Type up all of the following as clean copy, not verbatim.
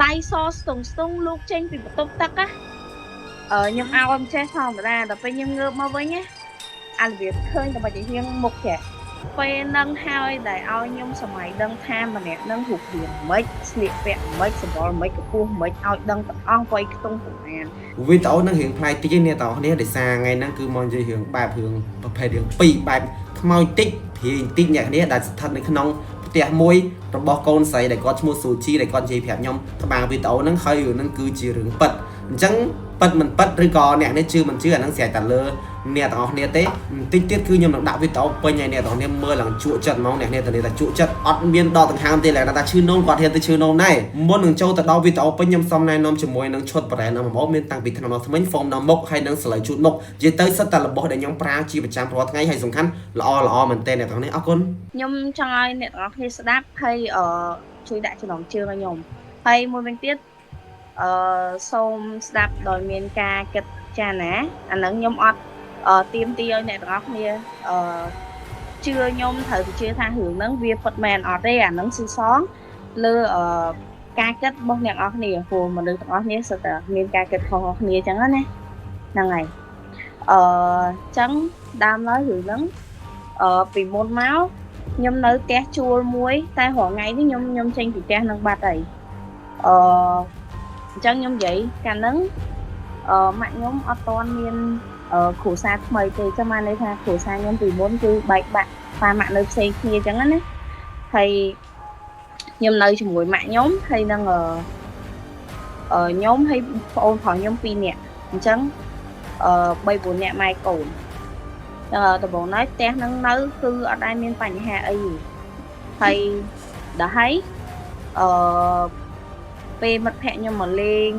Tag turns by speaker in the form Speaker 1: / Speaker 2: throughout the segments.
Speaker 1: ដៃសស្ទង់លោកចេញពីបន្ទប់ទឹកណាខ្ញុំអោមចេះធម្មតាដល់ពេលខ្ញុំងើបមកវិញណាអារបៀបឃើញតែបាច់ហៀងមុខចេះពេលនឹងហើយដែលឲ្យខ្ញុំសម័យដឹងថាម្នាក់នឹងរូបរាងមិនស្លៀកពាក់មិនសម្បល់មិនកពស់មិនឲ្យដឹងទាំងអស់វ័យខ្ទង់ប្រហែល
Speaker 2: វីដេអូនឹងរៀងផ្លាយតិចនេះតោះនេះដោយសារថ្ងៃហ្នឹងគឺមកនិយាយរឿងបែបរឿងប្រភេទរឿងពីរបែបខ្មោចតិចព្រាយតិចអ្នកនេះដែលស្ថិតនៅក្នុងផ្ទះមួយរបស់កូនស្រីដែលគាត់ឈ្មោះស៊ូជីដែលគាត់និយាយប្រាប់ខ្ញុំត្បាងវីដេអូហ្នឹងហើយរឿងហ្នឹងគឺជារឿងពិតអញ្ចឹងពិតមិនពិតឬក៏អ្នកនេះជឿមិនជឿអាហ្នឹងស្រេចតែលើអ្នកទាំងអស់គ្នាទេបន្តិចទៀតគឺខ្ញុំនឹងដាក់វីដេអូពេញឲ្យអ្នកទាំងអស់គ្នាមើលឡើងជក់ចិត្តហ្មងអ្នកនេះតែជក់ចិត្តអត់មានដកដង្ហើមទេឡើយថាឈឺនោមគាត់ហ៊ានទៅឈឺនោមដែរមុននឹងចូលទៅដល់វីដេអូពេញខ្ញុំសូមណែនាំជាមួយនឹងឈុតប្រេនអំបោមានតាំងពីថ្នាំថ្មិញហ្វូមដល់មុខហើយនឹងស្លៃជូតមុខនិយាយទៅសិតតែរបស់ដែលខ្ញុំប្រើជាប្រចាំរាល់ថ្ងៃហើយសំខាន់ល្អមែនទែនអ្នកទាំងនេះអរគុណ
Speaker 1: ខ្ញុំចង់ឲ្យអ្នកទាំងអស់គ្នាស្ដាប់ហើយជួយដាក់ចំណងជើងឲ្យខ្ញុំហើយមួយវិញទៀតសូមស្ដាប់ដោយមានការគិតចារណាអាហ្នឹងខ្ញុំអត់ទៀមទីឲ្យអ្នកទាំងអស់គ្នាជឿខ្ញុំត្រូវទៅជឿថារឿងហ្នឹងវាពិតមែនអត់ទេអាហ្នឹងស៊ីសងលើការគិតរបស់អ្នកទាំងអស់គ្នាព្រោះមនុស្សទាំងអស់គ្នាសុទ្ធតែមានការគិតខុសៗគ្នាអញ្ចឹងណាហ្នឹងហើយអញ្ចឹងដើមឡើយរឿងហ្នឹងពីមុនមកខ្ញុំនៅផ្ទះជួលមួយតែរាល់ថ្ងៃនេះខ្ញុំចេញពីផ្ទះនឹងបាត់ហើយអញ្ចឹងខ្ញុំនិយាយកាលហ្នឹងម៉ាក់ខ្ញុំអត់ទាន់មានគ្រួសារថ្មីទេចាំមកន័យថាគ្រួសារខ្ញុំពីមុនគឺបែកបាក់ប៉ាម៉ាក់នៅផ្សេងគ្នាអញ្ចឹងណាហើយខ្ញុំនៅជាមួយម៉ាក់ខ្ញុំហើយនឹងខ្ញុំហើយប្អូនប្រុសខ្ញុំ2នាក់អញ្ចឹង3 4នាក់ម៉ែកូនដំបូងឡើយផ្ទះហ្នឹងនៅគឺអត់ដែលមានបញ្ហាអីហើយដល់ហើយពេលមិត្តភក្តិខ្ញុំមកលេង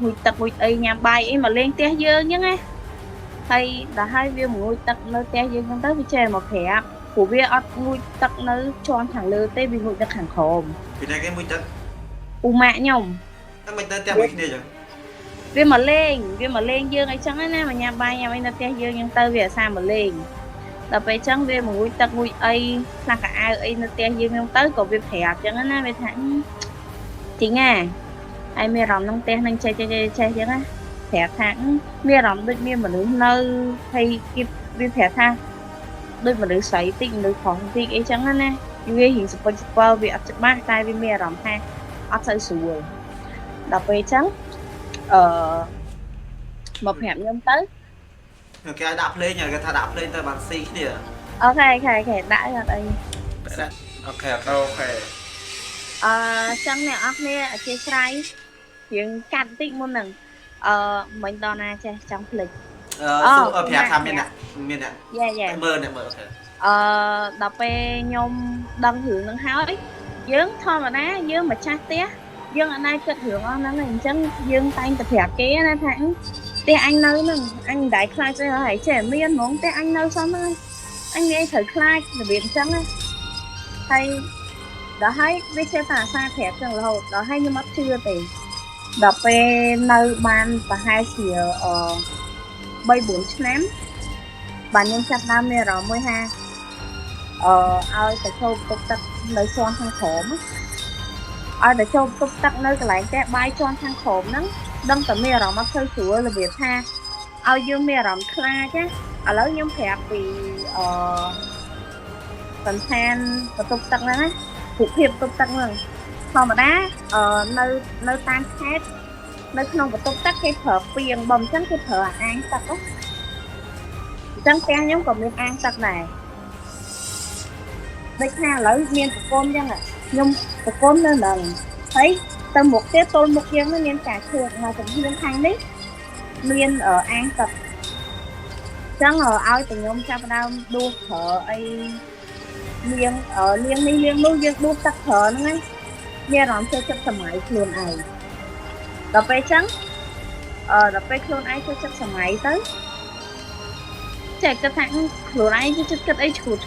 Speaker 1: ងូតទឹកងូតអីញ៉ាំបាយអីមកលេងផ្ទះយើងអញ្ចឹងណាហើយដល់ហើយវាងូតទឹកនៅផ្ទះយើងហ្នឹងទៅវាចេះមកប្រាប់ព្រោះវាអត់ងូតទឹកនៅជាន់ខាងលើទេវាងូតទឹកខាងក្រោម
Speaker 2: ពីណាគេងូតទឹក
Speaker 1: ពូម៉ាក់ខ្ញុំ
Speaker 2: តែមិនទៅផ្ទះមួយគ្នាអញ្ចឹង
Speaker 1: វាមកលេងយើងអីចឹងណាមកញ៉ាំបាយញ៉ាំអីនៅផ្ទះយើងអញ្ចឹងទៅវាអាសាមកលេងដល់ពេលអញ្ចឹងវាមកងូតទឹកងូតអីខ្លះកៅអៅអីនៅផ្ទះយើងហ្នឹងទៅក៏វាប្រាប់អញ្ចឹងណាវាថាជីងហើយមានអារម្មណ៍នឹងផ្ទះនឹងចេះអញ្ចឹងណាប្រាប់ថាមានអារម្មណ៍ដូចមានមនុស្សនៅហើយគេវាប្រាប់ថាដូចមនុស្សស្រីតិចមនុស្សប្រុសតិចអីចឹងណាវារៀងសពុជស្ពើវាអត់ច្បាស់តែវាមានអារម្មណ៍ថាអត់សូវស្រួលដល់ពេលអញ្ចឹងមកប្រាប់ខ្ញុំទៅ
Speaker 2: គេឲ្យដាក់ភ្លេងគេថាដាក់ភ្លេងទៅបានស៊ីគ្នា
Speaker 1: អូខេដាក់អត់អី
Speaker 2: អូខេ
Speaker 1: ចឹងអ្នកនរគ្នាអធិស្ឋានរៀងកាត់តិចមុនហ្នឹងមិញដល់ណាចេះចង់ភ្លេច
Speaker 2: ប្រាប់ថាមានអ្នកមើលអូខេ
Speaker 1: ដល់ពេលខ្ញុំដឹងរឿងហ្នឹងហើយយើងធម្មតាយើងម្ចាស់ផ្ទះយើងអត់ណៃគិតរឿងអស់ហ្នឹងអញ្ចឹងយើងតែងតែប្រាប់គេណាថាផ្ទះអញនៅហ្នឹងអញមិនដែលខ្លាចទេហើយចេះមានហ្មងផ្ទះអញនៅសោះហ្នឹងអញនិយាយត្រូវខ្លាចរបៀបអញ្ចឹងណាហើយដល់ហើយវាចេះតែអាសាប្រាប់ចឹងរហូតដល់ហើយខ្ញុំអត់ជឿទេដល់ពេលនៅបានប្រហែលជា3-4 ឆ្នាំបាទខ្ញុំចាប់ដើមមានអារម្មណ៍មួយថាឲ្យតែចូលបន្ទប់ទឹកនៅជាន់ខាងក្រោមឲ្យតែចូលបន្ទប់ទឹកនៅកន្លែងផ្ទះបាយជាន់ខាងក្រោមហ្នឹងដឹងតែមានអារម្មណ៍អត់សូវស្រួលរបៀបថាឲ្យយើងមានអារម្មណ៍ខ្លាចណាឥឡូវខ្ញុំប្រាប់ពីសន្តានបន្ទប់ទឹកហ្នឹងណារូបភាពបន្ទប់ទឹកហ្នឹងធម្មតានៅតាមខេត្តនៅក្នុងបន្ទប់ទឹកគេប្រើពាងបំអញ្ចឹងគេប្រើអាងទឹកអញ្ចឹងផ្ទះខ្ញុំក៏មានអាងទឹកដែរដូចថាឥឡូវមានប្រព័ន្ធអញ្ចឹងខ្ញុំប្រព័ន្ធនៅហ្នឹងហើយទៅមុខទៀតទល់មុខយើងនឹងមានការឈើមកចំហៀងខាងនេះមានអាងទឹកអញ្ចឹងឲ្យតែខ្ញុំចាប់ផ្ដើមដួសប្រើអីលាងនេះលាងនោះយើងដួសទឹកប្រើហ្នឹងមានអារម្មណ៍ចូលចិត្តសម័យខ្លួនឯងដល់ពេលអញ្ចឹងដល់ពេលខ្លួនឯងចូលចិត្តសម័យទៅចេះគិតថាខ្លួនឯងចូលចិត្តគិតអីឈួត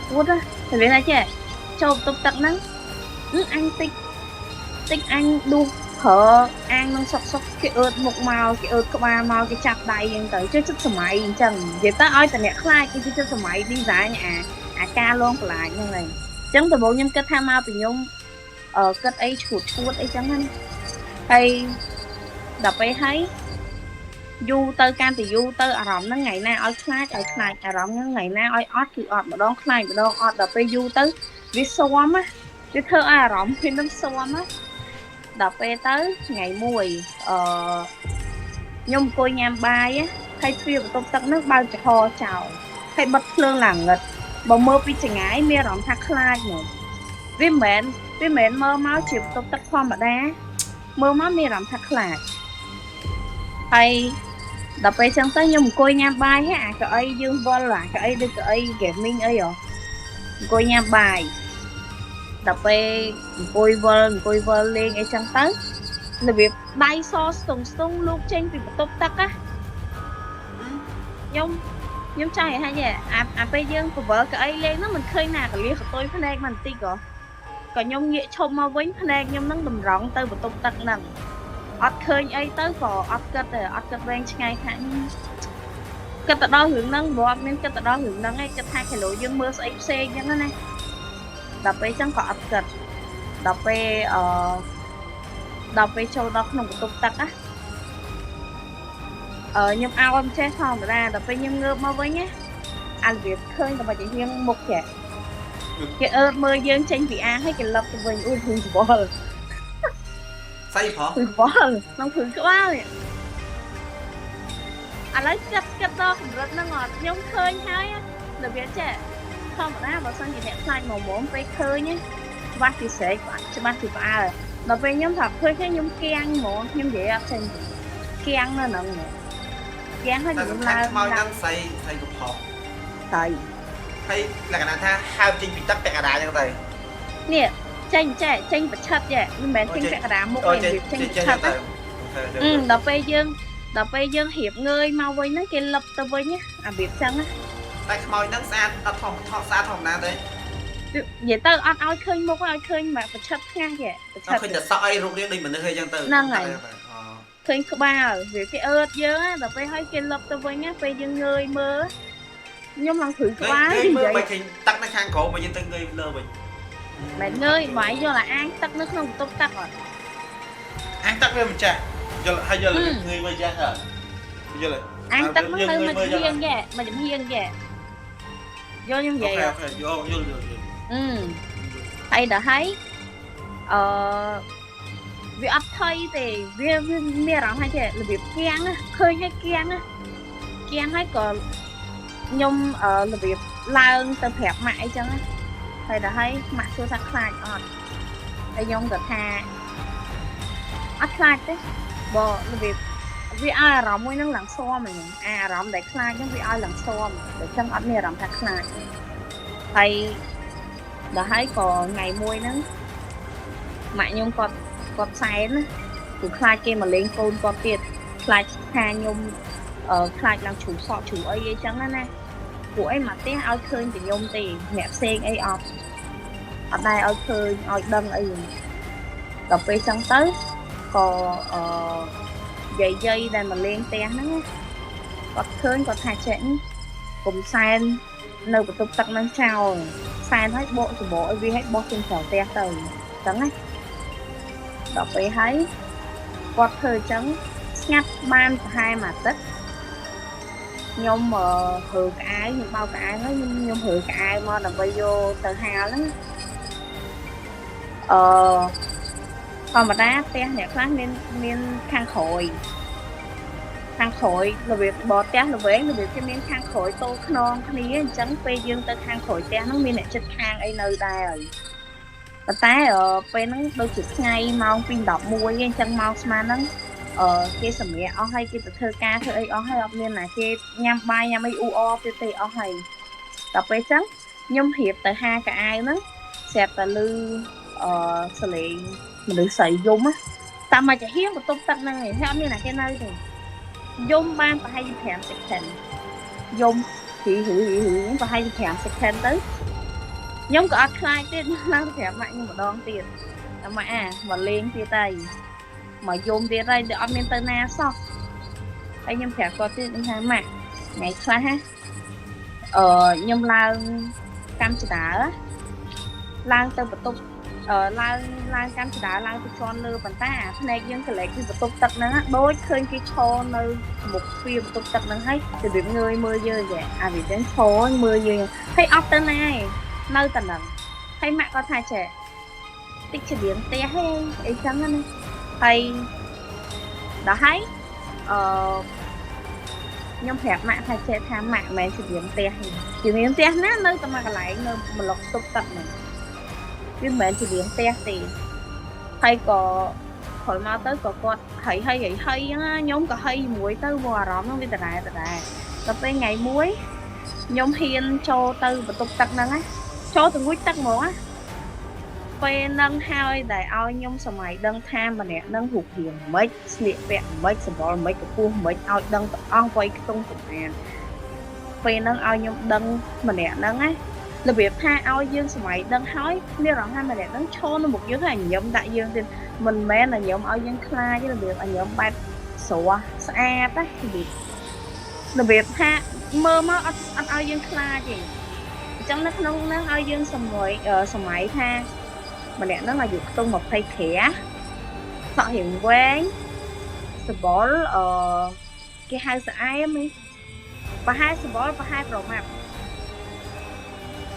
Speaker 1: តែវាថាចេះចូលបន្ទប់ទឹកហ្នឹងអញតិចអញដួសប្រើអាងនឹងសុកគេអឺតមុខមកគេអឺតក្បាលមកគេចាប់ដៃអញ្ចឹងទៅចូលចិត្តសម័យអញ្ចឹងនិយាយទៅឲ្យតែអ្នកខ្លាចគេចូលចិត្តសម័យ design អាការលងបន្លាចហ្នឹងហើយអញ្ចឹងដំបូងខ្ញុំគិតថាមកពីខ្ញុំគិតអីឈួតអីចឹងណា hay đập ấy thấy du tơ can thì du tơ à rộng nó ngày na oi khai à rộng nó ngày na oi ót thì ót mà đón khai mà đón ót đập ấy du tơ vì xóm á vì thơ à rộng vì nó xóm á đập ấy tới ngày mùi nhung côi nham bài á hay phiêu và tông tắc nước bao cho chào hay bật lương làng ngật bờ mơ bị chừng ái mê rộng thác khai nữa vì mến mơ máu chịu tông tắc khoa mà đá mơ máu mê rộng thác khai hay đập ấy chẳng tới nhung côi nham bài á cái ấy dương vô là cái ấy được cái ấy ghẻ minh ấy rồi côi nham bài đập ấy côi vơ lên ấy chẳng tới là việc bay so stung lúc trên vì một tốt tắc á nhung trai hay vậy bây giờ của vợ cái ấy lên nó mình khơi nào cái liệt của tôi phải mình ti còn nhung nghĩa chôm mà với phải nhung nó đùm rộng tới một tốt tắc nằng ọt khơi ấy tới có ọt cất ven ngày tháng cất ở đó hướng nâng bộ nên cất ở đó hướng nâng ấy cất hai cái lối dương mưa sẽ xe như thế này đập ấy chẳng có ọt cất đập về châu đó không có tục tắc á nhưng ao em chết không ra đập về nhưng ngơ mà với nhé ăn việc khơi là bà chỉ riêng một kẻ cái mơ dương tranh vị an hay cái lập của mình ui hùi bò
Speaker 2: say phở
Speaker 1: hùi bò nó hùi cái bao này lấy cắt to cũng rất là ngọt nhưng khơi hay á là việc trẻ không ra bà sang gì đẹp sai màu muốn phải khơi nhé bác thì sẽ cho bác thì phải rồi nó về nhóm thật thôi cái nhóm keng một nhóm vậy á xem keng nó nặng keng nó cũng là
Speaker 2: màu năng say cục hộp
Speaker 1: thầy
Speaker 2: hay là cái nào tha hai trình bị tắc bẹt đá như vậy
Speaker 1: nè tranh vật chất vậy nhưng mà tranh bẹt đá một ngày việc tranh vật chất đập về dương hiệp người mau với nó kia lập tao với nhá việc chăng á
Speaker 2: tại màu năng xa xa thòng nào đấy
Speaker 1: vậy tao ăn oi khơi một oi khơi mà vật chất ngang vậy
Speaker 2: nó khơi là sao ai rụng riêng mình hơi chân từ
Speaker 1: năng này khơi có ba vì cái ớt dơ á đập về hai kia lập tao với nhá về dương người mơ nhưng lần thử quá
Speaker 2: thì vậy mày thì tắc nó khang cổ mà dân tên người lơ mình
Speaker 1: mẹ ơi phải do là ăn tắc nước không tốt tắc rồi
Speaker 2: ăn tắc với mình chả hay giờ là người mày chả hả bây giờ là
Speaker 1: ăn tắc nó hơi mà hiên vậy mà chấm hiên vậy do như vậy
Speaker 2: vô
Speaker 1: thầy đã thấy việc ấp thay thì việc mẹ rằng hay là việc keng á khơi hay keng hay còn nhung là việc lao từ phẹp mại chẳng á thầy đã thấy mại số thắc khai ọt thầy nhung được hà ấp khai đấy bỏ là việc vì ai rộng mới nó lặng xô mình rộng để khai nhưng vì ai lặng xô để chân ấp mẹ rộng thắc khai thầy đã thấy có ngày môi nó mẹ nhung con sai nó từ khai kia mà lên phone con tiền khai hà nhung khai làm chủ sọ chủ ấy chẳng nè của em mà té ao khơi thì nhung thì mẹ sen ấy ở đây ao khơi ao đâm ấy đọc về xong tới có dây đây mà lên té nó có khơi có thả chẽn cùng sai nơi của tục tắc nâng trao sai hết bộ vì hết bộ trên khẩu té từ trắng ấy đọc về thấy quạt thời trắng ngắt ban hai mà tất nhôm mà hừ cái nhưng bao cái nó nhôm hừ cái mà đập bay vô từ hà lắm còn mà đá té nhẹ khác nên khang khối là việc bỏ té là với là việc cái miếng khang khối tô non cái này trắng phê dương tới khang khối té nó miếng này chất khang ấy nơi đây rồi và té ở phê nó đôi chút ngay mau pin đọc mua cái chân mau mà nó cái sầm mẹ hay cái thơ ca thơ ấy hay học nên là cái nhâm bay nhâm ấy tt hay đọc về trắng nhung hiệp tại hai cả ai nó xẹp là lư xử lý mình được sợi dung á tao mà chả hiếm một tung tăng này theo như là cái nơi này dung ban và hay thèm sạch thành dung thì hữu và hay thèm sạch thành tới nhóm có khai tên nó thèm mạnh nhưng mà đón tiền mà mà lên chia tay mà dùng tiền đây để ông tên na sao anh em phải có tiền hai mạng ngày khoa ha nhâm la cam chỉ đá lan từ một tục ឡើងកាន់ចដាឡើងទៅជាន់លើប៉ុន្តែអាភ្នែកយើងកលែកពីបន្ទប់ទឹកហ្នឹងដូចឃើញគេឈរនៅមុខទ្វារបន្ទប់ទឹកហ្នឹងហើយរបៀបងើយមើលយើងចាអាវាចឹងឈរមើលយើងហើយអត់ទៅណាឯងនៅតែហ្នឹងហើយម៉ាក់គាត់ថាចេះតិចច្រៀងផ្ទះហេអីចឹងណាហើយដល់ហើយខ្ញុំប្រាប់ម៉ាក់ថាចេះថាម៉ាក់មិនមែនច្រៀងផ្ទះទេច្រៀងផ្ទះណានៅតែមកកន្លែងនៅម្លុកទុកទឹកហ្នឹងវាមិនមែនច្រៀងផ្ទះទេហើយក៏ក្រោយមកទៅក៏គាត់ហើយខ្ញុំក៏ហើយមួយទៅមកអារម្មណ៍ហ្នឹងវាដដែលដល់ពេលថ្ងៃមួយខ្ញុំហ៊ានចូលទៅបន្ទប់ទឹកហ្នឹងណាចូលទៅងូតទឹកហ្មងណាពេលហ្នឹងហើយដែលឲ្យខ្ញុំសម័យដឹងថាម្នាក់ហ្នឹងរូបរាងមិនស្លៀកពាក់មិនសម្បល់មិនកម្ពស់មិនឲ្យដឹងទាំងអស់វ័យខ្ទង់ប្រមាណពេលហ្នឹងឲ្យខ្ញុំដឹងម្នាក់ហ្នឹងណារបៀបថាឲ្យយើងសម័យដឹងហើយមានអារម្មណ៍ថាម្នាក់ហ្នឹងឈរនៅមុខយើងហើយញញឹមដាក់យើងទៀតមិនមែនញញឹមឲ្យយើងខ្លាចរបៀបញញឹមបែបស្រស់ស្អាតណារបៀបថាមើលមកអត់ឲ្យយើងខ្លាចទេអញ្ចឹងនៅក្នុងហ្នឹងឲ្យយើងសម័យថាម្នាក់ហ្នឹងអាយុខ្ទង់20ក្រាសក់រៀងវែងសបល់គេហៅស្អែមនេះប្រហែលសបល់ប្រហែលប្រមាប់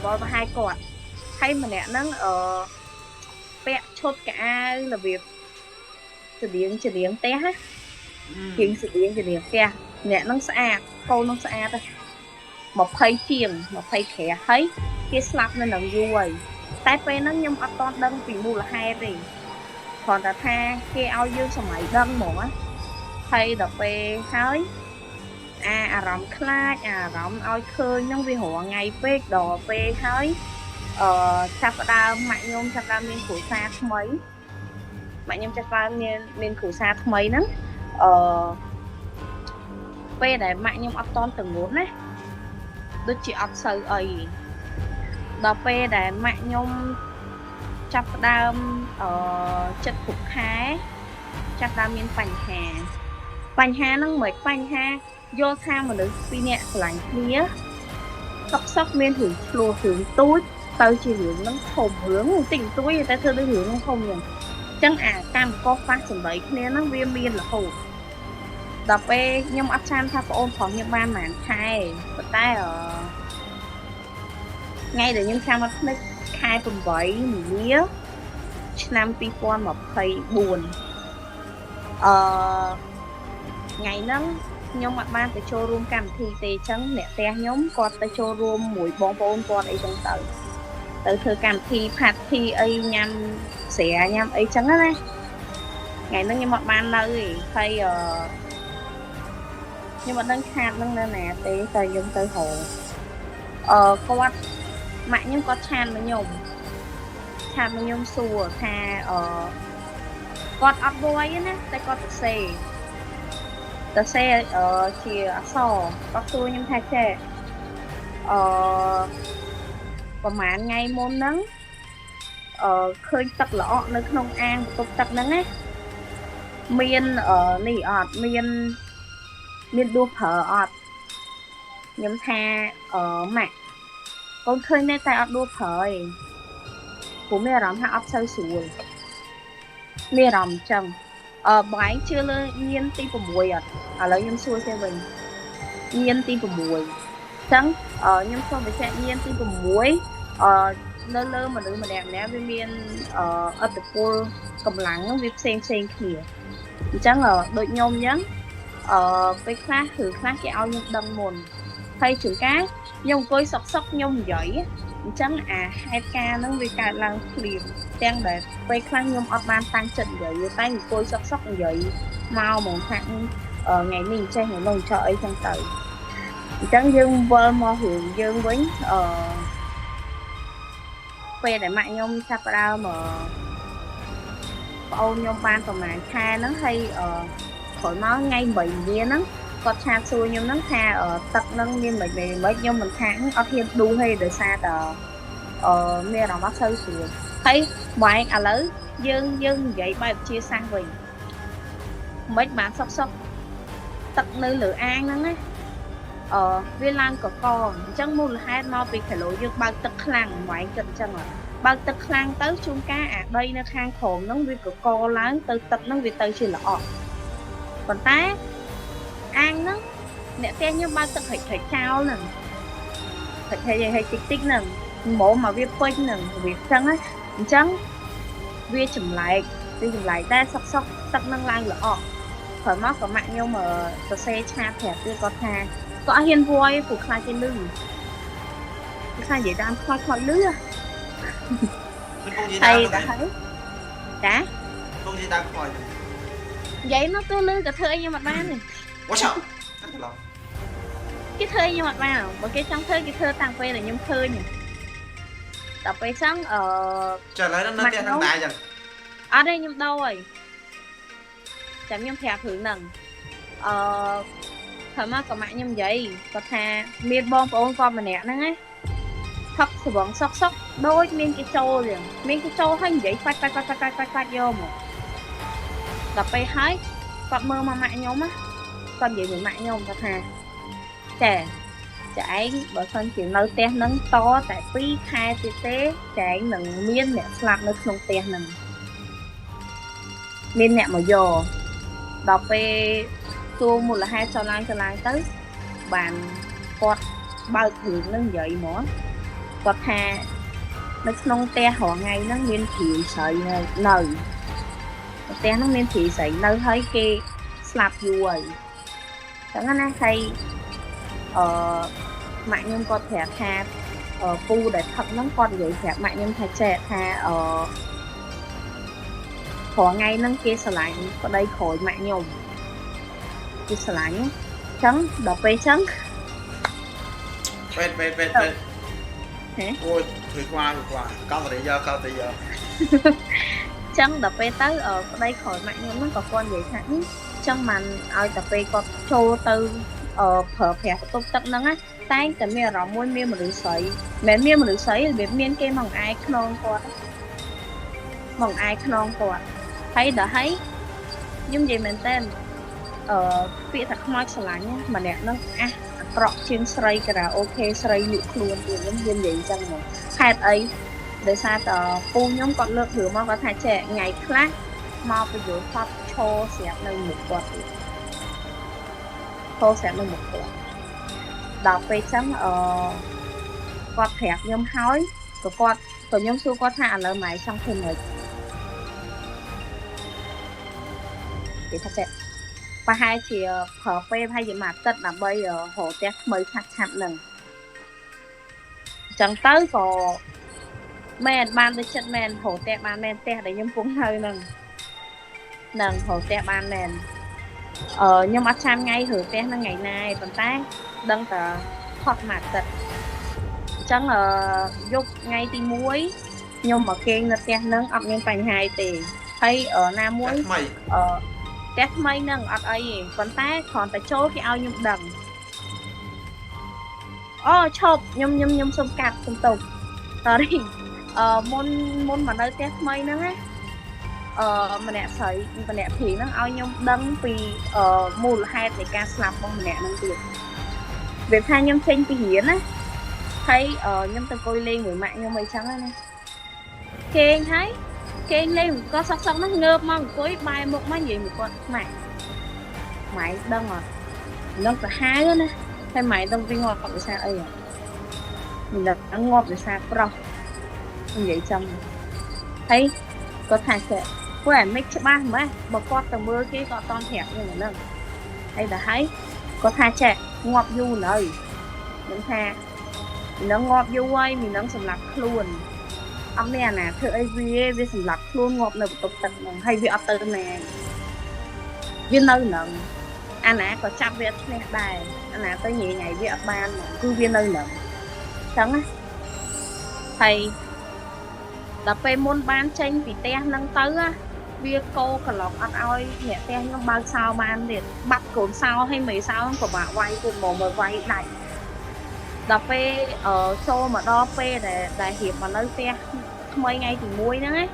Speaker 1: បលប្រហែលគាត់ហើយម្នាក់ហ្នឹងពាក់ឈុតកៅអៅរបៀបច្រៀងផ្ទះណាជាងច្រៀងផ្ទះអ្នកហ្នឹងស្អាតកូនហ្នឹងស្អាត20ជាង20ក្រាសហើយគេស្លាប់នៅនឹងយូរហើយតែពេលហ្នឹងខ្ញុំអត់តដឹងពីមូលហេតុទេគ្រាន់តែថាគេឲ្យយើងសម័យដឹងហ្មងណាហើយដល់ពេលហើយអារម្មណ៍ខ្លាចអារម្មណ៍ឲ្យឃើញហ្នឹងវារងថ្ងៃពេកដល់ពេលហើយចាប់ផ្ដើមម៉ាក់ខ្ញុំចាប់ផ្ដើមមានគ្រួសារថ្មីម៉ាក់ខ្ញុំចាប់ផ្ដើមមានគ្រួសារថ្មីហ្នឹងពេលដែលម៉ាក់ខ្ញុំអត់តន់ទៅងូតណាដូចជាអត់សូវអីដល់ពេលដែលម៉ាក់ខ្ញុំចាប់ផ្ដើមចិត្តពុកខែចាប់ផ្ដើមមានបញ្ហាហ្នឹងមិនបញ្ហាយល់ថាមនុស្សពីរនាក់ឆ្លាញ់គ្នាសុកមានរឿងឆ្លោះរឿងទូចទៅជារឿងហ្នឹងធំរឿងតិចតួចតែធ្វើដូចរឿងហ្នឹងធំយ៉ាងអញ្ចឹងអាកម្មកោះប៉ះសម្ដីគ្នាហ្នឹងវាមានរហូតដល់ពេលខ្ញុំអត់ចាំថាប្អូនប្រុសខ្ញុំបានប៉ុន្មានខែប៉ុន្តែថ្ងៃដែលខ្ញុំចាំអត់ភ្លេចខែ8មីនាឆ្នាំ2024ថ្ងៃហ្នឹងខ្ញុំអត់បានទៅចូលរួមកម្មវិធីទេអញ្ចឹងអ្នកផ្ទះខ្ញុំគាត់ទៅចូលរួមមួយបងប្អូនគាត់អីចឹងទៅធ្វើកម្មវិធីផាត់ធីអីញ៉ាំស្រាញ៉ាំអីចឹងណាថ្ងៃហ្នឹងខ្ញុំអត់បាននៅទេហើយខ្ញុំអត់ដឹងខាតហ្នឹងនៅណាទេតែខ្ញុំទៅហៅគាត់ម៉ាក់ខ្ញុំគាត់ឆានមកខ្ញុំសួរថាគាត់អត់វ័យណាតែគាត់សរសេរជាអក្សរគាត់សួរខ្ញុំថាចេះប្រហែលថ្ងៃមុនហ្នឹងឃើញទឹកល្អក់នៅក្នុងអាងបន្ទប់ទឹកហ្នឹងណាមាននេះអត់មានដួសប្រើអត់ខ្ញុំថាម៉ាក់កូនឃើញតែអត់ដួសប្រើឯងព្រោះមានអារម្មណ៍ថាអត់សូវស្រួលមានអារម្មណ៍អញ្ចឹងបងឯងជឿលើញៀនទី6អត់ឥឡូវខ្ញុំសួរចេះវិញញៀនទី6អញ្ចឹងខ្ញុំសូមបញ្ជាក់ញៀនទី6នៅលើមនុស្សម្នាក់វាមានឥទ្ធិពលកម្លាំងវាផ្សេងគ្នាអញ្ចឹងដូចខ្ញុំអញ្ចឹងពេលខ្លះគឺខ្លះគេឲ្យខ្ញុំដឹងមុនហើយជួនកាលខ្ញុំអង្គុយសុកខ្ញុំនិយាយអញ្ចឹងអាហេតុការណ៍ហ្នឹងវាកើតឡើងភ្លាមទាំងដែលពេលខ្លះខ្ញុំអត់បានតាំងចិត្តនិយាយតែអង្គុយសុកនិយាយមកហ្មងថាថ្ងៃនេះចេះថ្ងៃនោះចោលអីចឹងទៅអញ្ចឹងយើងវិលមករឿងយើងវិញពេលដែលម៉ាក់ខ្ញុំចាប់ផ្ដើមប្អូនខ្ញុំបានប្រហែលខែហ្នឹងហើយក្រោយមកថ្ងៃ8មីនាហ្នឹងគាត់ឆាតសួរខ្ញុំហ្នឹងថាទឹកហ្នឹងមានមិនខ្ញុំមិនថាអត់ហ៊ានឌូទេដោយសារតែមានអារម្មណ៍អត់សូវស្រួលហើយម៉ែឥឡូវយើងនិយាយបែបជាសាសវិញមិនបានសុកទឹកនៅលើអាងហ្នឹងណាវាឡើងកកអញ្ចឹងមូលហេតុមកពីគីឡូយើងបើកទឹកខ្លាំងម៉ែគិតអញ្ចឹង បើទឹកខ្លាំងទៅជួនកាលអាដីនៅខាងក្រោមហ្នឹងវាកកឡើងទៅទឹកហ្នឹងវាទៅជាល្អក់ប៉ុន្តែអាងហ្នឹងអ្នកផ្ទះខ្ញុំបើកទឹកហិចចោលហ្នឹងហិចតិចហ្នឹងមកមកវាពេញហ្នឹងវាចឹងណាអញ្ចឹងវាចម្លែកតែសុកទឹកហ្នឹងឡើងល្អក់ព្រោះមកក៏ម៉ាក់ខ្ញុំសរសេរឆាប្រាប់ទៀតគាត់ថាក៏អត់ហ៊ានវយព្រោះខ្លាចគេលឺខ្លាចនិយាយតាមខ្លាចលឺហើយហើយចា
Speaker 2: កងនិយាយតាមខ្លាច
Speaker 1: និយាយមកទោះលឺក៏ធ្វើអីខ្ញុំអត់បានទេ
Speaker 2: អូឆោ
Speaker 1: គេធ្វើខ្ញុំអត់បានបើគេចង់ធ្វើគេធ្វើតាំងពេលដែលខ្ញុំឃើញដល់ពេលចឹង
Speaker 2: ចាឥឡូវនៅផ្ទះនឹងដែរចឹង
Speaker 1: អត់ទេខ្ញុំដូរហើយចាំខ្ញុំប្រាប់ព្រឹងហ្នឹងព្រមមកក៏ម៉ាក់ខ្ញុំនិយាយគាត់ថាមានបងប្អូនគាត់ម្នាក់ហ្នឹងណាផឹកស្រវឹងសុកដូចមានគេចូលចឹងមានគេចូលហើយនិយាយខ្វាច់យកមកដល់ពេលហើយគាត់មើលមកម៉ាក់ខ្ញុំណាគាត់និយាយមួយម៉ាក់ខ្ញុំគាត់ថាចាឯងបើសិនជានៅផ្ទះហ្នឹងតតែ2ខែទៀតទេចាឯងនឹងមានអ្នកស្លាប់នៅក្នុងផ្ទះហ្នឹងមានអ្នកមកយកដល់ពេលសួរមូលហេតុចឡើងទៅបានគាត់បើករឿងហ្នឹងនិយាយមកគាត់ថានៅក្នុងផ្ទះរងថ្ងៃហ្នឹងមានព្រាយស្រីនៅផ្ទះហ្នឹងមានព្រាយស្រីនៅហើយគេស្លាប់យូរហើយចឹងណាហើយម៉ាក់ខ្ញុំគាត់ប្រាប់ថាពូដែលផឹកហ្នឹងគាត់និយាយប្រាប់ម៉ាក់ខ្ញុំថាចេះថាព្រោះថ្ងៃហ្នឹងគេស្រឡាញ់ប្តីក្រោយម៉ាក់ខ្ញុំគេស្រឡាញ់ចឹងដល់ពេលចឹង
Speaker 2: ពេតអូយធ្វើខ្លាំងកំរីយកទៅយក
Speaker 1: ចឹងដល់ពេលទៅប្តីក្រោយម៉ាក់ខ្ញុំហ្នឹងក៏គាត់និយាយថាចឹងមិនឲ្យតែពេលគាត់ចូលទៅប្រើប្រាស់បន្ទប់ទឹកហ្នឹងណាតែងតែមានអារម្មណ៍មួយមានមនុស្សស្រីមិនមានមនុស្សស្រីវាមានគេមកអាយខ្នងគាត់ហើយដល់ហើយខ្ញុំនិយាយមែនតើពាក្យថាខ្មោចស្រឡាញ់ម្នាក់ហ្នឹងអាក្រក់ជាងស្រីការ៉ាអូខេស្រីលក់ខ្លួនទៀតខ្ញុំនិយាយអញ្ចឹងមកហេតុអីដោយសារតែពូខ្ញុំគាត់លើករឿងមកគាត់ថាចេះថ្ងៃខ្លះមកបញ្យល់គាត់ឈរស្រាប់នៅមុខគាត់ទៀតស្រាប់នៅមុខគាត់ដល់ពេលចឹងគាត់ប្រាប់ខ្ញុំហើយក៏ខ្ញុំសួរគាត់ថាឥឡូវម៉ែចង់ធ្វើម៉េចគេថាចេះប្រហែលជាប្រើពេលប្រហែលជាមួយអាទិត្យដើម្បីរកផ្ទះថ្មីឆាប់ហ្នឹងចឹងទៅក៏មែនបានទៅចិត្តមែនរកផ្ទះបានមែនផ្ទះដែលខ្ញុំពងនៅហ្នឹងរកផ្ទះបានមែនខ្ញុំអត់ចាំថ្ងៃរកផ្ទះហ្នឹងថ្ងៃណាទេប៉ុន្តែដឹងតែផុតមួយអាទិត្យអញ្ចឹងយកថ្ងៃទី1ខ្ញុំមកគេងនៅផ្ទះហ្នឹងអត់មានបញ្ហាទេហើយណាមួយផ្ទះថ្មីហ្នឹងអត់អីទេប៉ុន្តែគ្រាន់តែចូលគេឲ្យខ្ញុំដឹងឈប់ខ្ញុំសុំកាត់សុំទុកsorryមុនមកនៅផ្ទះថ្មីហ្នឹងណាម្នាក់ស្រីម្នាក់ព្រីហ្នឹងឲ្យខ្ញុំដឹងពីមូលហេតុនៃការស្លាប់របស់ម្នាក់ហ្នឹងទៀតវាថាខ្ញុំចេញពីរៀនណាហើយខ្ញុំទៅអង្គុយលេងមួយម៉ាក់ខ្ញុំអីចឹងណាគេងហើយគេងលេងក៏សក់ហ្នឹងងើបមកអង្គុយបែរមុខមកនិយាយមួយគាត់ម៉ែដឹងអត់នឹងទៅហៅណាហើយម៉ែដឹងវិញងាប់វិសាអីមិនដឹងងាប់វិសាប្រុសនិយាយចឹងហើយគាត់ថាចេះពួកឯមិនច្បាស់ម៉េះបើគាត់ទៅមើលគេក៏អត់តន់ប្រាប់ខ្ញុំហ្នឹងហើយដល់ហើយគាត់ថាចេះងាប់យូរហើយខ្ញុំថានឹងងាប់យូរហើយមីនឹងសម្រាប់ខ្លួនអត់មានអាណាធ្វើអីវាសម្រាប់ខ្លួនងាប់នៅបន្ទប់ទឹកហ្នឹងហើយវាអត់ទៅណាវានៅហ្នឹងអាណាក៏ចាប់វាឈ្នះដែរអាណាទៅញ៉ៃញ៉ៃវាអត់បានគឺវានៅហ្នឹងចឹងណាហើយដល់ពេលមុនបានចេញពីផ្ទះហ្នឹងទៅវាកោក្លុកអត់ឲ្យអ្នកផ្ទះខ្ញុំបើកសោបានទៀតបាត់កូនសោឲ្យមេសោពិបាកវាយទៀតមកវាយដាច់ដល់ពេលចូលមកដល់ពេលដែលរៀបមកនៅផ្ទះថ្មីថ្ងៃទី1ហ្នឹងណា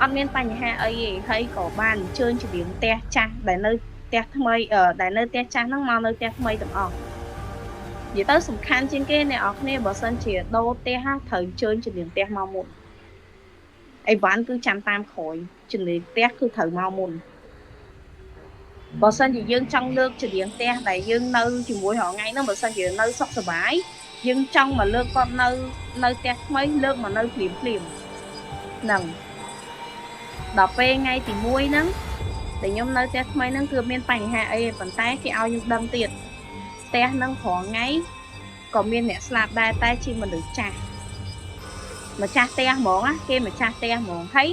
Speaker 1: អត់មានបញ្ហាអីទេហើយក៏បានអញ្ជើញជំនាញផ្ទះចាស់ដែលនៅផ្ទះថ្មីដែលនៅផ្ទះចាស់ហ្នឹងមកនៅផ្ទះថ្មីទាំងអស់និយាយទៅសំខាន់ជាងគេអ្នកនរគ្នាបើសិនជាដូរផ្ទះត្រូវអញ្ជើញជំនាញផ្ទះមកមុន អីវ៉ាន់គឺចាំតាមក្រោយជំនាញផ្ទះគឺត្រូវមកមុនបើសិនជាយើងចង់លើកជំនាញផ្ទះដែលយើងនៅជាមួយរាល់ថ្ងៃហ្នឹងបើសិនជានៅសុខសប្បាយយើងចង់មកលើកគាត់នៅផ្ទះថ្មីលើកមកនៅភ្លាមហ្នឹងដល់ពេលថ្ងៃទី1ហ្នឹងតែខ្ញុំនៅផ្ទះថ្មីហ្នឹងគឺមានបញ្ហាអីប៉ុន្តែគេឲ្យខ្ញុំដឹងទៀតផ្ទះហ្នឹងព្រោះថ្ងៃក៏មានអ្នកស្លាប់ដែរតែជាមនុស្សចាស់ម្ចាស់ផ្ទះហ្មងណាគេម្ចាស់ផ្ទះហ្មងហើយ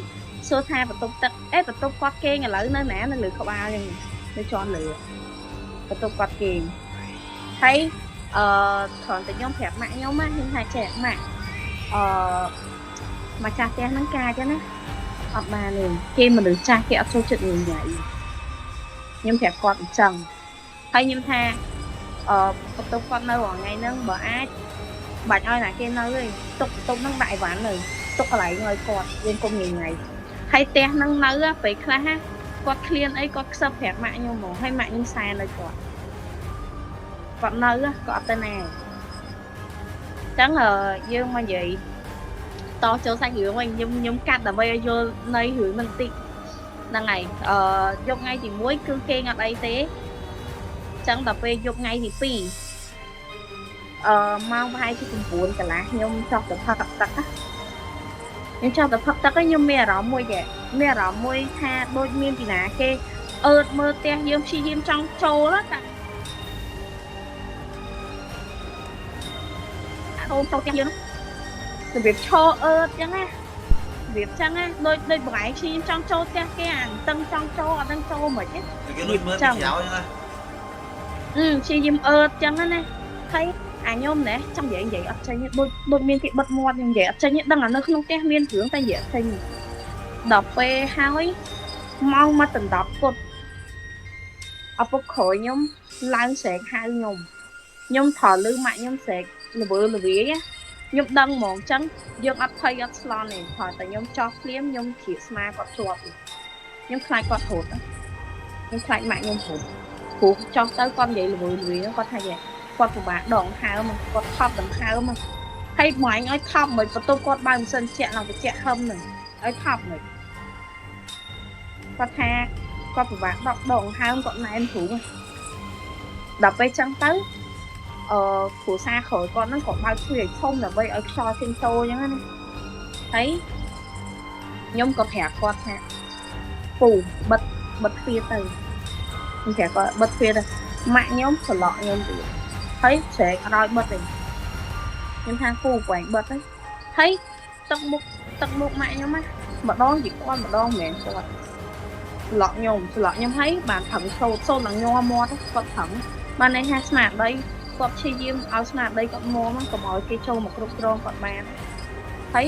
Speaker 1: សួរថាបន្ទប់ទឹកបន្ទប់គាត់គេងឥឡូវនៅណានៅលើក្បាលហ្នឹងនៅជាន់លើបន្ទប់គាត់គេងហើយគ្រាន់តែខ្ញុំប្រាប់ម៉ាក់ខ្ញុំណាខ្ញុំថាចេះម៉ាក់ម្ចាស់ផ្ទះហ្នឹងកាចណាអត់បានទេគេមនុស្សចាស់គេអត់ចូលចិត្តញញ៉ៃខ្ញុំប្រាប់គាត់អញ្ចឹងហើយខ្ញុំថាបន្ទប់គាត់នៅរាល់ថ្ងៃហ្នឹងបើអាចបាច់ឲ្យណាគេនៅទេទុកហ្នឹងដាក់អីវ៉ាន់នៅទុកកន្លែងឲ្យគាត់យើងកុំញញ៉ៃហើយផ្ទះហ្នឹងនៅពេលខ្លះគាត់ឃ្លានអីគាត់ខ្សឹបប្រាប់ម៉ាក់ខ្ញុំហ្មងហើយម៉ាក់ខ្ញុំសែនឲ្យគាត់នៅក៏អត់ទៅណាអញ្ចឹងយើងមកនិយាយតចូលសាច់រឿងវិញខ្ញុំកាត់ដើម្បីឲ្យយល់នៃរឿងហ្នឹងតិចហ្នឹងហើយយកថ្ងៃទី1គឺគេងអត់អីទេអញ្ចឹងដល់ពេលយកថ្ងៃទី2ម៉ោងប្រហែលជា9កន្លះខ្ញុំចង់ទៅផឹកទឹកខ្ញុំមានអារម្មណ៍មួយថាដូចមានពីណាគេអឺតមើលផ្ទះយើងព្យាយាមចង់ចូលតែអូនចូលផ្ទះយើងរបៀបឈរអឺតចឹងណារបៀបចឹងណាដូចបងឯងព្យាយាមចង់ចូលផ្ទះគេអាតឹងចង់ចូលអត់ដឹងចូលមិនទេគេលួចមើលពីក្រៅចឹងណាព្យាយាមអឺតចឹងណាហើយខ្ញុំណែចង់និយាយអត់ចេញដូចមានគេបិទមាត់ខ្ញុំនិយាយអត់ចេញដឹងអានៅក្នុងផ្ទះមានរឿងតែនិយាយអត់ចេញដល់ពេលហើយម៉ោងមកដណ្ដប់ពុតឪពុកក្រោយខ្ញុំឡើងស្រែកហៅខ្ញុំថតលឺម៉ាក់ខ្ញុំស្រែកល្វើល្វាយខ្ញុំដឹងហ្មងចឹងយើងអត់ភ័យអត់ស្លន់ទេថតតែខ្ញុំចោះភ្លាមខ្ញុំជ្រៀកស្មាគាត់ជាប់ខ្ញុំខ្លាចគាត់រត់ខ្ញុំខ្លាចម៉ាក់ខ្ញុំរត់ព្រោះចោះទៅគាត់និយាយល្វើល្វាយគាត់ថាគាត់ពិបាកដងហើមគាត់ថប់ដង្ហើមហើយម៉ែឲ្យថប់មិនបន្ទប់គាត់បើមិនសិនជាឡើងបញ្ជាក់ហឹមនឹងឲ្យថប់មិនគាត់ថាគាត់ពិបាកដងហើមគាត់ណែនព្រោះដល់ពេលចឹងទៅគ្រូសាក្រោយគាត់ហ្នឹងក៏បើកទ្វារឲ្យធំដើម្បីឲ្យខ្យល់ចេញចូលអញ្ចឹងណាហើយខ្ញុំក៏ប្រាប់គាត់ថាពូបិទទ្វារទៅខ្ញុំប្រាប់គាត់បិទទ្វារទៅម៉ាក់ខ្ញុំច្រឡក់ខ្ញុំទៀតហើយស្រែកអត់ឲ្យបិទទេខ្ញុំថាពូប្រែងបិទទៅហើយទឹកមុខម៉ាក់ខ្ញុំម្ដងជាគាត់ម្ដងមិនមែនគាត់ច្រឡក់ខ្ញុំហើយបានប្រឹងសូនឡើងញ័រមាត់គាត់ប្រឹងបានន័យថាស្មារតីគាត់ព្យាយាមឲ្យស្មារតីគាត់មុំកុំឲ្យគេចូលមកគ្រប់គ្រងគាត់បានហើយ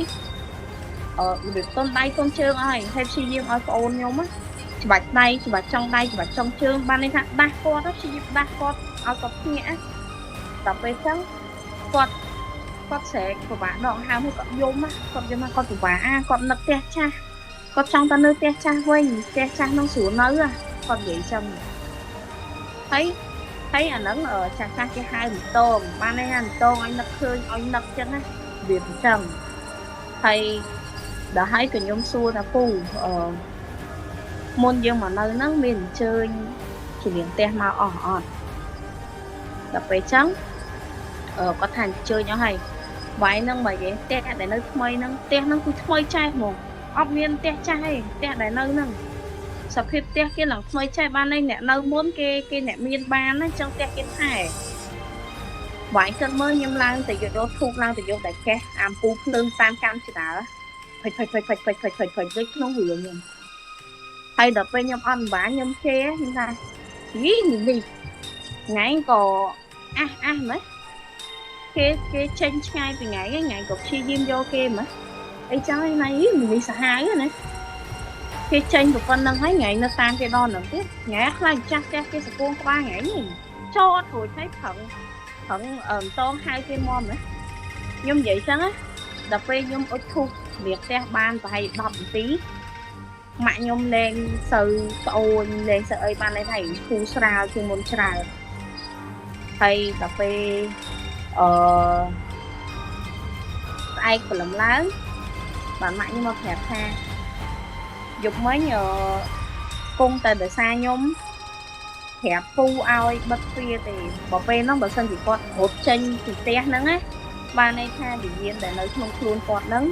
Speaker 1: របៀបតុនដៃតុនជើងអស់ហើយព្យាយាមឲ្យប្អូនខ្ញុំច្បាច់ដៃច្បាច់ចុងដៃច្បាច់ចុងជើងបានន័យថាដាស់គាត់ព្យាយាមដាស់គាត់ឲ្យគាត់ភ្ញាក់ដល់ពេលចឹងគាត់ស្រែកពិបាកដកហើមគាត់យំគាត់ពិបាកគាត់នឹកផ្ទះចាស់គាត់ចង់ទៅនៅផ្ទះចាស់វិញផ្ទះចាស់នឹងស្រួលនៅគាត់និយាយចឹងហើយអាហ្នឹងចាស់គេហៅមតងបានន័យថាមតងឲ្យនឹកឃើញឲ្យនឹកចឹងណាវាអញ្ចឹងហើយដល់ហើយក៏ខ្ញុំសួរថាពូមុនយើងមកនៅហ្នឹងមានអញ្ជើញជំនាញផ្ទះមកអស់អត់ដល់ពេលចឹងគាត់ថាអញ្ជើញអស់ហើយវាយហ្នឹងបើនិយាយផ្ទះដែលនៅថ្មីហ្នឹងផ្ទះហ្នឹងគឺថ្មីចាស់ហ្មងអត់មានផ្ទះចាស់ទេផ្ទះដែលនៅហ្នឹងសភាពផ្ទះគេឡើងថ្មីចេះបានឯងអ្នកនៅមុនគេអ្នកមានបានណាចឹងផ្ទះគេថែវាយគិតមើលខ្ញុំឡើងទៅយកធូបឡើងទៅយកតែកេះអាំពូភ្លើងតាមកម្មចដាផិចដូចក្នុងរឿងខ្ញុំហើយដល់ពេលខ្ញុំអត់បានខ្ញុំជេរខ្ញុំថាយីនេះថ្ងៃក៏អះម៉េចគេចេញឆ្ងាយពីថ្ងៃក៏ព្យាយាមយកគេម៉េចអីចឹងឯណៃនេះសាហាវណាគេចេញប៉ុណ្្នឹងហើយថ្ងៃនៅតាមគេដល់ហ្នឹងទៀតថ្ងៃខ្លះចាស់ផ្ទះគេសពងក្បាលថ្ងៃនេះចូលអត់រួចហើយប្រឹងតងហៅគេមកណាខ្ញុំនិយាយចឹងណាដល់ពេលខ្ញុំអុជធូបវាផ្ទះបានប្រហែល10នាទីម៉ាក់ខ្ញុំលេងសូវស្អូនលេងសូវអីបានន័យថាធូរស្រាលជាងមុនច្រើនហើយដល់ពេលស្អែកព្រលឹមឡើង bạn mẹ nhưng mà phép tha dục mới nhờ cung tại để xa nhóm phép phu ao bất phia thì bỏ phê nó bảo sân chỉ con hốt chân thì té nắng á ba này tha bị nhiên để nói không luôn quạt nắng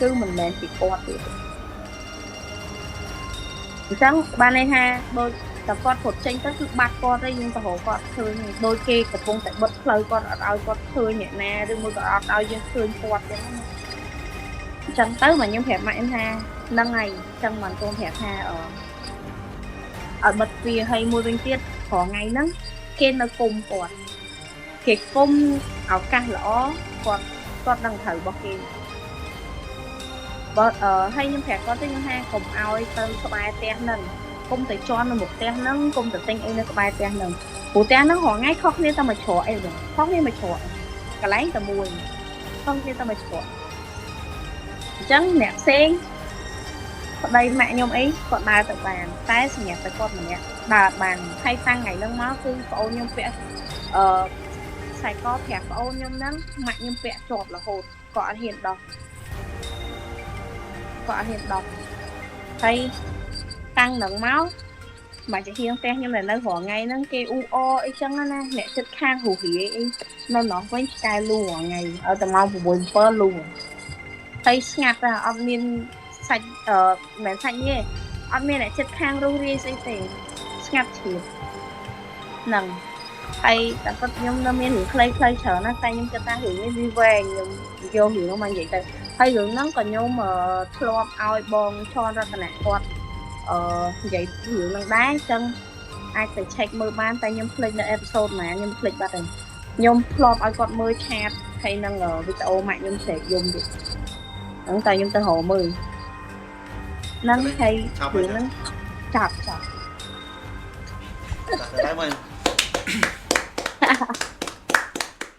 Speaker 1: cứ mình lên chỉ quạt thì chẳng ba này tha đôi tập con hốt chân tất cứ bắt con đây nhưng ta hổ con thôi đôi kia tập cung tại bất lời con ở ao con thôi nhẹ nè đừng mua ở ao dân khơi quạt chẳng tới mà nhóm phép mạnh ha nâng ngày trong mình con phép ha ở bật vì hay mua bên tiết có ngày nắng kênh nó cùng quạt cái cung áo căng lõ quạt đằng thử bọc kênh bật hay nhóm phép có tiếng ha cùng ao từ các bài tên nâng cung tới cho nó một tên nâng cung tới tinh ấy nó các bài tên nâng của tên nó họ ngay khóc nên ta mà chọn ấy rồi khóc nên mà chọn cả lấy ta mùi không nên ta mà chọn chẳng nè sen đây mẹ nhôm ấy còn ba tự bàn tái sinh nhật tới con mẹ bà bàn thay tăng ngày nâng máu cứ có nhôm vẽ xài có thẻ có nhôm nắng mạnh nhôm vẽ trọt là hột có hiện đọc thay tăng nâng máu mà chỉ hiên tên nhưng mà nó hỏa ngay nó kêu u ấy chẳng nó nè mẹ chất khang hủ hỉ ấy nó với cái luôn ở ngày ở tầng mau của bồn phơ luôn thấy ngặt là ông miên sạch mẹ sạch nhé ông miên lại chất khang rô ri xây tiền ngặt chỉ nằng hay tập vật nhóm nó miên hưởng clay chờ nó tay nhưng cho ta hưởng cái vi về nhưng vô hiểu nó mang vậy thôi hay hưởng nó còn nhóm mà flop ao bong cho ra cái này quạt vậy hiểu nó đá chân ai phải check mưa ban tay nhóm playនៅ episode mà nhóm play bắt rồi nhóm flop ao quạt mưa chat hay năng ở video mạnh nhóm sẽ dùng được nắng tay nhóm tới hồ mười nắng hay hiểu nắng chọc
Speaker 3: Đấy mình